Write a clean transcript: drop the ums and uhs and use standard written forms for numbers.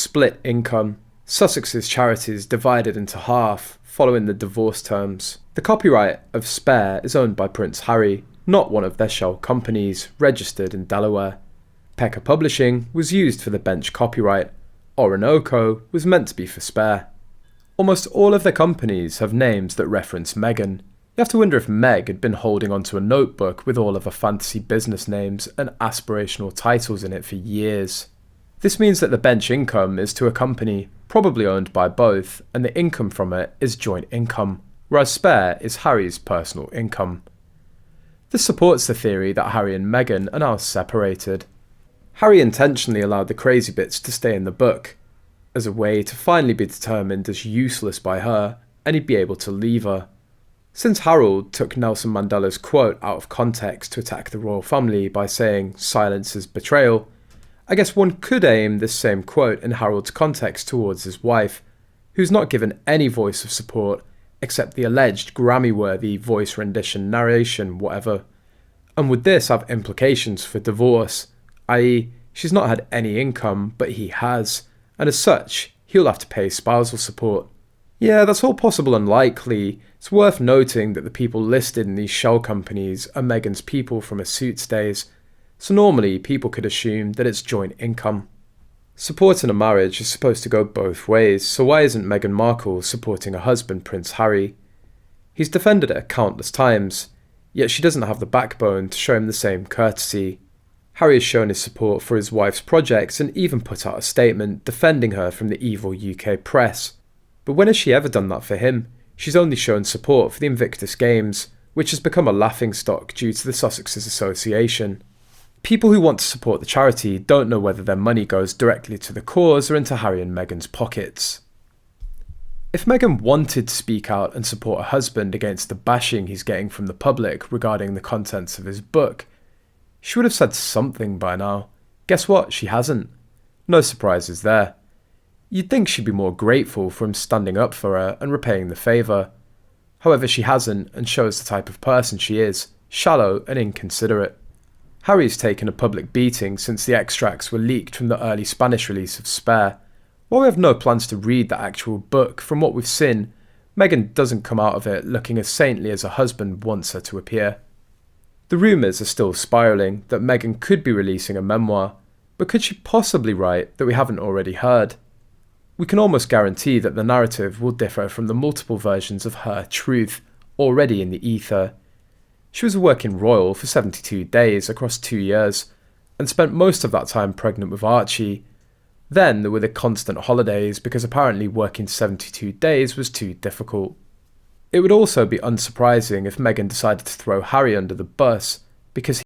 split income. Sussexes Charities divided into half following the divorce terms. The copyright of Spare is owned by Prince Harry, not one of their shell companies registered in Delaware. Pekka Publishing was used for the bench copyright. Orinoco was meant to be for Spare. Almost all of their companies have names that reference Meghan. You have to wonder if Meg had been holding onto a notebook with all of her fantasy business names and aspirational titles in it for years. This means that the bench income is to a company, probably owned by both, and the income from it is joint income, whereas Spare is Harry's personal income. This supports the theory that Harry and Meghan are now separated. Harry intentionally allowed the crazy bits to stay in the book, as a way to finally be determined as useless by her, and he'd be able to leave her. Since Harold took Nelson Mandela's quote out of context to attack the royal family by saying silence is betrayal, I guess one could aim this same quote in Harold's context towards his wife, who's not given any voice of support except the alleged Grammy-worthy voice rendition, narration, whatever. And would this have implications for divorce, i.e. she's not had any income but he has, and as such he'll have to pay spousal support? Yeah, that's all possible and likely. It's worth noting that the people listed in these shell companies are Meghan's people from her Suits days, so normally people could assume that it's joint income. Supporting a marriage is supposed to go both ways, so why isn't Meghan Markle supporting her husband Prince Harry? He's defended it countless times, yet she doesn't have the backbone to show him the same courtesy. Harry has shown his support for his wife's projects and even put out a statement defending her from the evil UK press. But when has she ever done that for him? She's only shown support for the Invictus Games, which has become a laughingstock due to the Sussexes Association. People who want to support the charity don't know whether their money goes directly to the cause or into Harry and Meghan's pockets. If Meghan wanted to speak out and support her husband against the bashing he's getting from the public regarding the contents of his book, she would have said something by now. Guess what? She hasn't. No surprises there. You'd think she'd be more grateful for him standing up for her and repaying the favour. However, she hasn't, and shows the type of person she is, shallow and inconsiderate. Harry's taken a public beating since the extracts were leaked from the early Spanish release of Spare. While we have no plans to read the actual book, from what we've seen, Meghan doesn't come out of it looking as saintly as her husband wants her to appear. The rumours are still spiralling that Meghan could be releasing a memoir, but could she possibly write that we haven't already heard? We can almost guarantee that the narrative will differ from the multiple versions of her truth already in the ether. She was a working royal for 72 days across 2 years, and spent most of that time pregnant with Archie. Then there were the constant holidays because apparently working 72 days was too difficult. It would also be unsurprising if Meghan decided to throw Harry under the bus because